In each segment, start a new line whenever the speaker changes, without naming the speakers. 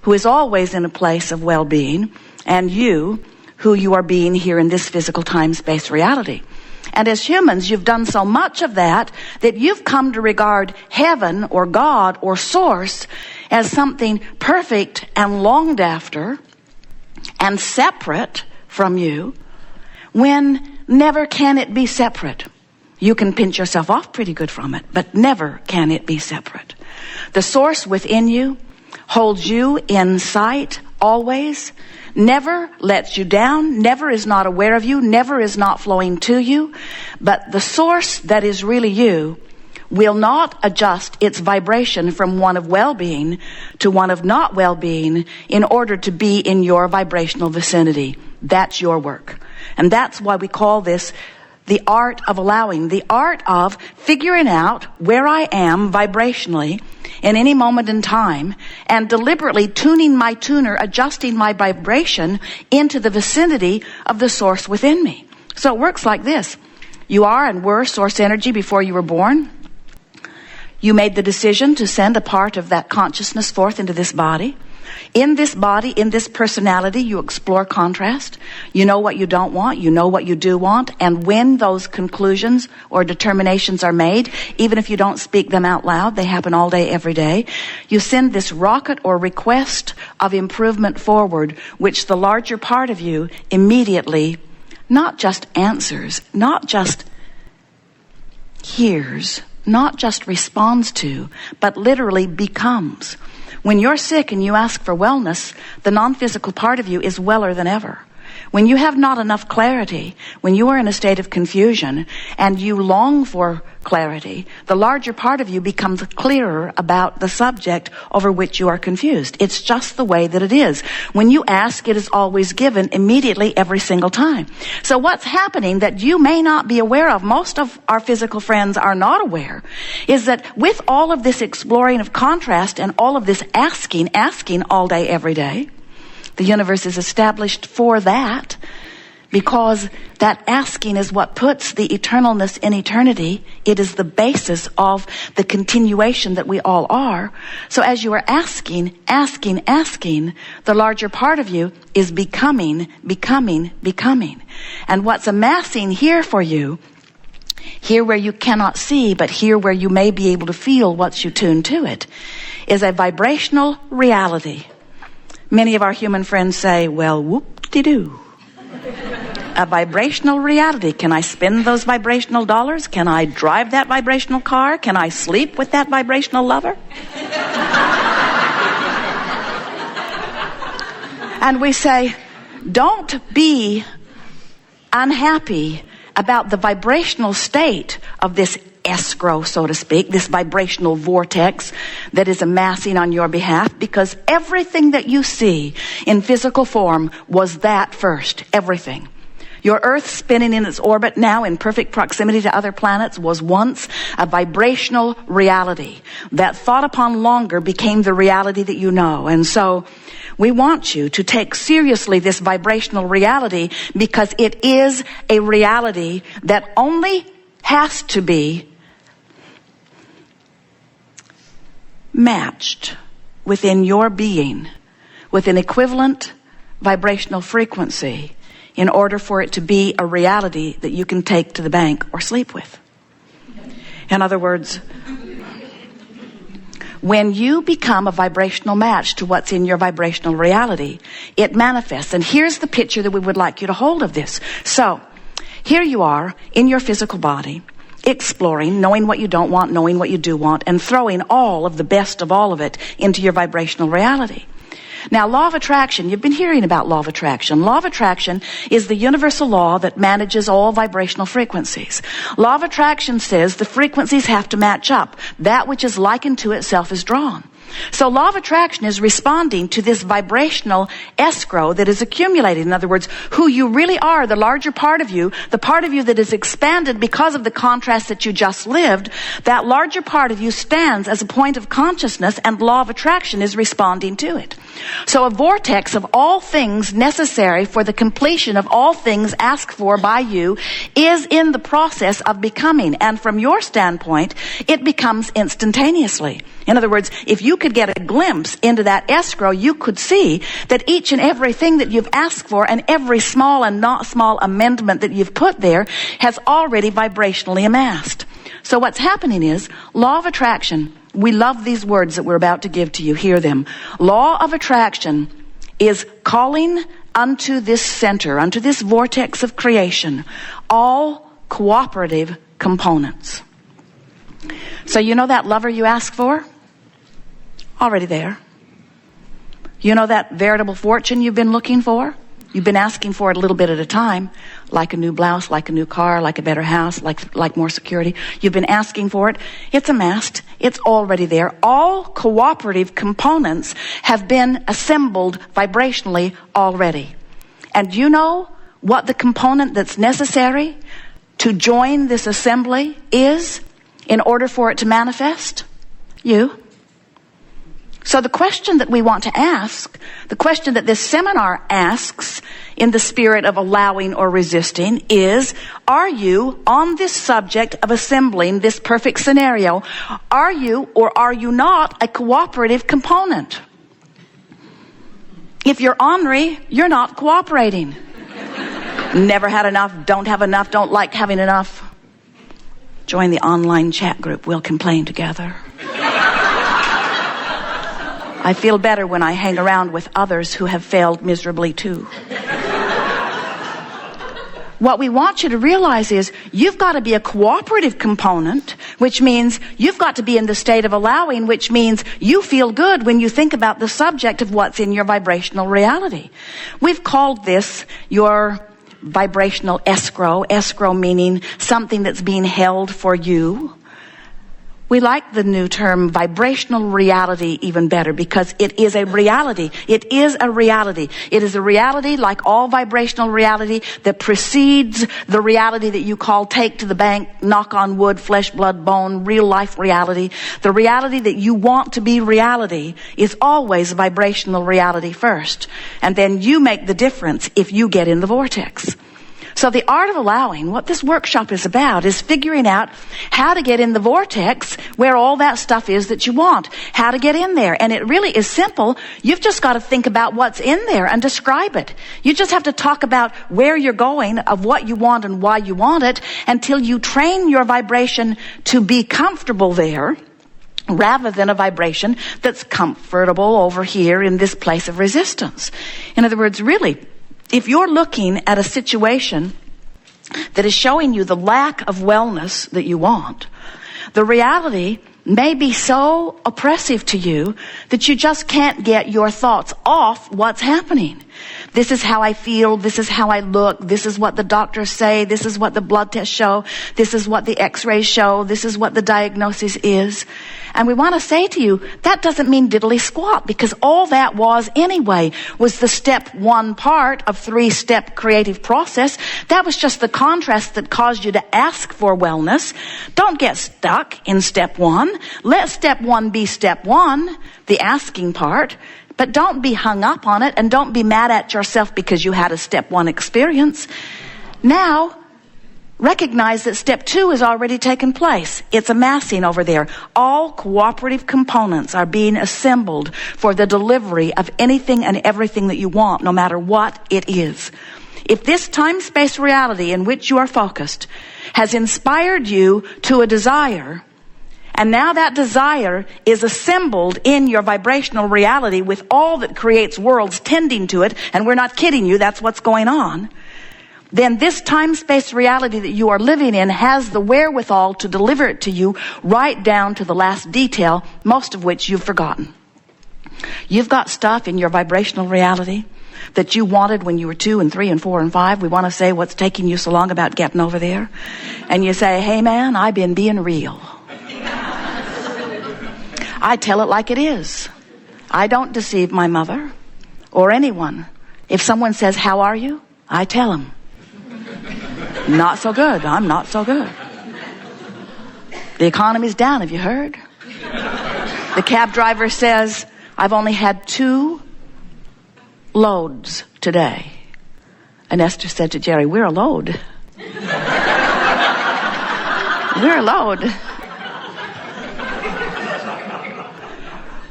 who is always in a place of well-being, and you, who you are being here in this physical time-space reality. And as humans, you've done so much of that you've come to regard heaven or God or source as something perfect and longed after and separate from you, when never can it be separate. You can pinch yourself off pretty good from it, but never can it be separate. The source within you holds you in sight always, never lets you down, never is not aware of you, never is not flowing to you. But the source that is really you will not adjust its vibration from one of well-being to one of not well-being in order to be in your vibrational vicinity. That's your work. And that's why we call this the art of allowing, the art of figuring out where I am vibrationally in any moment in time and deliberately tuning my tuner, adjusting my vibration into the vicinity of the source within me. So it works like this. You are and were source energy before you were born. You made the decision to send a part of that consciousness forth into this body. In this body, in this personality, you explore contrast. You know what you don't want. You know what you do want. And when those conclusions or determinations are made, even if you don't speak them out loud, they happen all day, every day, you send this rocket or request of improvement forward, which the larger part of you immediately not just answers, not just hears, not just responds to, but literally becomes. When you're sick and you ask for wellness, the non-physical part of you is weller than ever. When you have not enough clarity, when you are in a state of confusion and you long for clarity, the larger part of you becomes clearer about the subject over which you are confused. It's just the way that it is. When you ask, it is always given immediately every single time. So what's happening that you may not be aware of, most of our physical friends are not aware, is that with all of this exploring of contrast and all of this asking all day, every day, the universe is established for that, because that asking is what puts the eternalness in eternity. It is the basis of the continuation that we all are. So as you are asking, the larger part of you is becoming. And what's amassing here for you, here where you cannot see, but here where you may be able to feel once you tune to it, is a vibrational reality. Many of our human friends say, well, whoop-de-doo. A vibrational reality. Can I spend those vibrational dollars? Can I drive that vibrational car? Can I sleep with that vibrational lover? And we say, don't be unhappy about the vibrational state of this escrow, so to speak, this vibrational vortex that is amassing on your behalf, because everything that you see in physical form was that first. Everything. Your Earth spinning in its orbit now in perfect proximity to other planets was once a vibrational reality that thought upon longer became the reality that you know. And so we want you to take seriously this vibrational reality, because it is a reality that only has to be matched within your being with an equivalent vibrational frequency in order for it to be a reality that you can take to the bank or sleep with. In other words, when you become a vibrational match to what's in your vibrational reality, it manifests. And here's the picture that we would like you to hold of this. So, here you are in your physical body, exploring, knowing what you don't want, knowing what you do want, and throwing all of the best of all of it into your vibrational reality. Now, law of attraction, you've been hearing about law of attraction. Law of attraction is the universal law that manages all vibrational frequencies. Law of attraction says the frequencies have to match up. That which is likened to itself is drawn. So law of attraction is responding to this vibrational escrow that is accumulated. In other words, who you really are, the larger part of you, the part of you that is expanded because of the contrast that you just lived, that larger part of you stands as a point of consciousness, and law of attraction is responding to it. So a vortex of all things necessary for the completion of all things asked for by you is in the process of becoming. And from your standpoint, it becomes instantaneously. In other words, if you could get a glimpse into that escrow, you could see that each and everything that you've asked for and every small and not small amendment that you've put there has already vibrationally amassed. So what's happening is, law of attraction. We love these words that we're about to give to you. Hear them. Law of attraction is calling unto this center, unto this vortex of creation, all cooperative components. So you know that lover you asked for? Already there. You know that veritable fortune you've been looking for? You've been asking for it a little bit at a time, like a new blouse, like a new car, like a better house, like more security. You've been asking for it. It's amassed. It's already there. All cooperative components have been assembled vibrationally already. And you know what the component that's necessary to join this assembly is in order for it to manifest? You. So the question that we want to ask, the question that this seminar asks in the spirit of allowing or resisting is, are you on this subject of assembling this perfect scenario? Are you or are you not a cooperative component? If you're ornery, you're not cooperating. Never had enough, don't have enough, don't like having enough. Join the online chat group. We'll complain together. I feel better when I hang around with others who have failed miserably too. What we want you to realize is you've got to be a cooperative component, which means you've got to be in the state of allowing, which means you feel good when you think about the subject of what's in your vibrational reality. We've called this your vibrational escrow. Escrow meaning something that's being held for you. We like the new term vibrational reality even better because it is a reality. It is a reality. It is a reality like all vibrational reality that precedes the reality that you call take to the bank, knock on wood, flesh, blood, bone, real life reality. The reality that you want to be reality is always vibrational reality first. And then you make the difference if you get in the vortex. So the art of allowing, what this workshop is about, is figuring out how to get in the vortex where all that stuff is that you want. How to get in there. And it really is simple. You've just got to think about what's in there and describe it. You just have to talk about where you're going, of what you want and why you want it, until you train your vibration to be comfortable there, rather than a vibration that's comfortable over here in this place of resistance. In other words, really, if you're looking at a situation that is showing you the lack of wellness that you want, the reality may be so oppressive to you that you just can't get your thoughts off what's happening. This is how I feel. This is how I look. This is what the doctors say. This is what the blood tests show. This is what the x-rays show. This is what the diagnosis is. And we want to say to you, that doesn't mean diddly squat, because all that was anyway was the step one part of 3-step creative process. That was just the contrast that caused you to ask for wellness. Don't get stuck in step one. Let step one be step one, the asking part. But don't be hung up on it, and don't be mad at yourself because you had a step one experience. Now, recognize that step two has already taken place. It's amassing over there. All cooperative components are being assembled for the delivery of anything and everything that you want, no matter what it is. If this time-space reality in which you are focused has inspired you to a desire, and now that desire is assembled in your vibrational reality with all that creates worlds tending to it, and we're not kidding you, that's what's going on, then this time-space reality that you are living in has the wherewithal to deliver it to you right down to the last detail, most of which you've forgotten. You've got stuff in your vibrational reality that you wanted when you were 2 and 3 and 4 and 5. We want to say what's taking you so long about getting over there. And you say, hey man, I've been being real. I tell it like it is. I don't deceive my mother or anyone. If someone says, how are you? I tell them. Not so good. I'm not so good. The economy's down, have you heard? The cab driver says, I've only had 2 loads today. And Esther said to Jerry, we're a load. We're a load.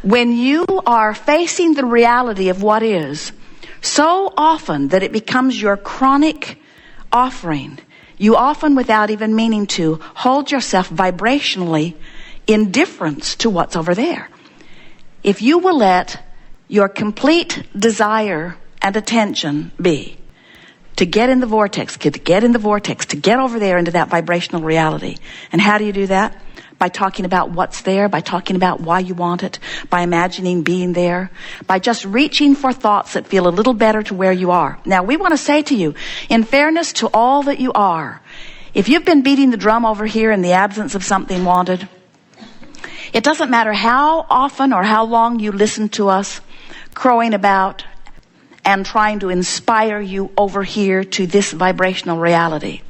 When you are facing the reality of what is, so often that it becomes your chronic offering, you often, without even meaning to, hold yourself vibrationally indifference to what's over there. If you will let your complete desire and attention be to get in the vortex, to get over there into that vibrational reality. And how do you do that? By talking about what's there, by talking about why you want it, by imagining being there, by just reaching for thoughts that feel a little better to where you are. Now, we want to say to you, in fairness to all that you are, if you've been beating the drum over here in the absence of something wanted, it doesn't matter how often or how long you listen to us crowing about and trying to inspire you over here to this vibrational reality.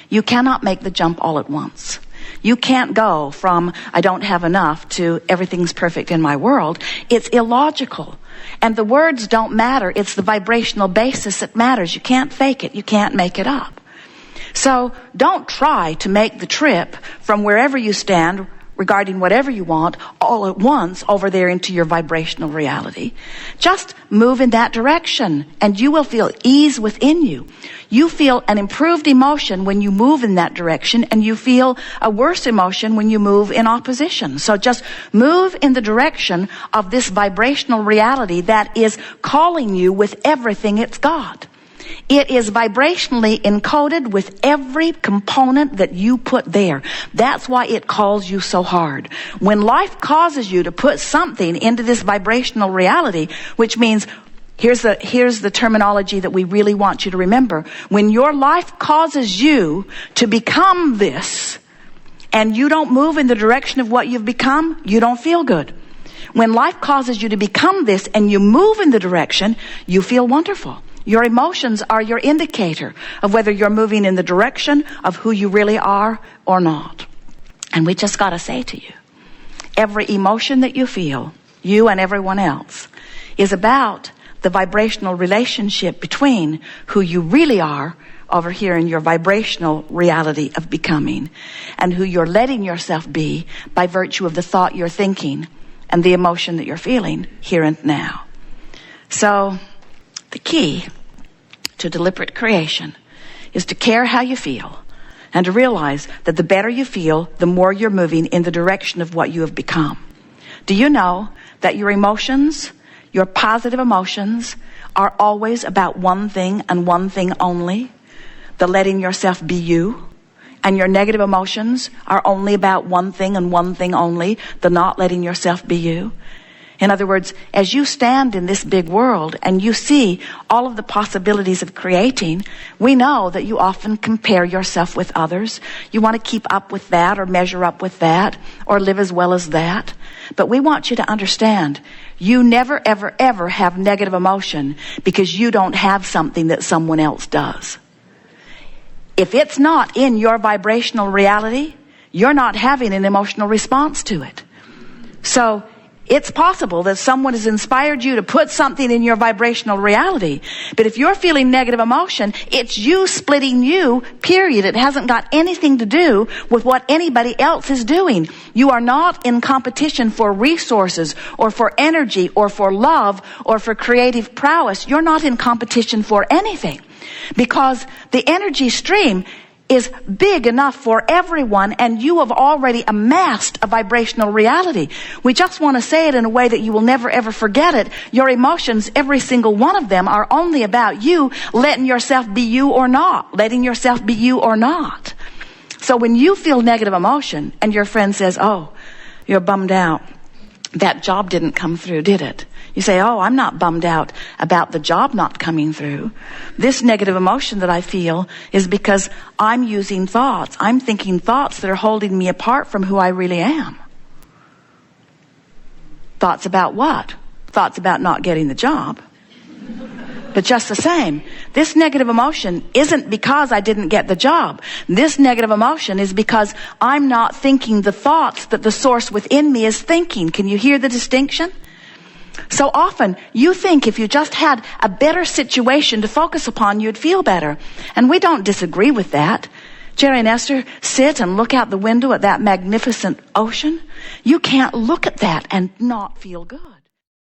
You cannot make the jump all at once. You can't go from I don't have enough to everything's perfect in my world. It's illogical. And the words don't matter. It's the vibrational basis that matters. You can't fake it. You can't make it up. So don't try to make the trip from wherever you stand regarding whatever you want all at once over there into your vibrational reality. Just move in that direction and you will feel ease within you. You feel an improved emotion when you move in that direction, and you feel a worse emotion when you move in opposition. So just move in the direction of this vibrational reality that is calling you with everything it's got. It is vibrationally encoded with every component that you put there. That's why it calls you so hard. When life causes you to put something into this vibrational reality, which means, here's the terminology that we really want you to remember. When your life causes you to become this, and you don't move in the direction of what you've become, you don't feel good. When life causes you to become this and you move in the direction, you feel wonderful. Your emotions are your indicator of whether you're moving in the direction of who you really are or not. And we just got to say to you, every emotion that you feel, you and everyone else, is about the vibrational relationship between who you really are over here in your vibrational reality of becoming, and who you're letting yourself be by virtue of the thought you're thinking and the emotion that you're feeling here and now. So the key to deliberate creation is to care how you feel and to realize that the better you feel, the more you're moving in the direction of what you have become. Do you know that your emotions, your positive emotions, are always about one thing and one thing only? The letting yourself be you. And your negative emotions are only about one thing and one thing only, the not letting yourself be you. In other words, as you stand in this big world and you see all of the possibilities of creating, we know that you often compare yourself with others. You want to keep up with that or measure up with that or live as well as that. But we want you to understand, you never, ever, ever have negative emotion because you don't have something that someone else does. If it's not in your vibrational reality, you're not having an emotional response to it. So it's possible that someone has inspired you to put something in your vibrational reality. But if you're feeling negative emotion, it's you splitting you, period. It hasn't got anything to do with what anybody else is doing. You are not in competition for resources or for energy or for love or for creative prowess. You're not in competition for anything, because the energy stream is big enough for everyone, and you have already amassed a vibrational reality. We just want to say it in a way that you will never ever forget it. Your emotions, every single one of them, are only about you letting yourself be you or not, letting yourself be you or not. So when you feel negative emotion and your friend says, oh, you're bummed out, that job didn't come through, did it? You say, oh, I'm not bummed out about the job not coming through. This negative emotion that I feel is because I'm using thoughts. I'm thinking thoughts that are holding me apart from who I really am. Thoughts about what? Thoughts about not getting the job. But just the same, this negative emotion isn't because I didn't get the job. This negative emotion is because I'm not thinking the thoughts that the source within me is thinking. Can you hear the distinction? So often, you think if you just had a better situation to focus upon, you'd feel better. And we don't disagree with that. Jerry and Esther sit and look out the window at that magnificent ocean. You can't look at that and not feel good.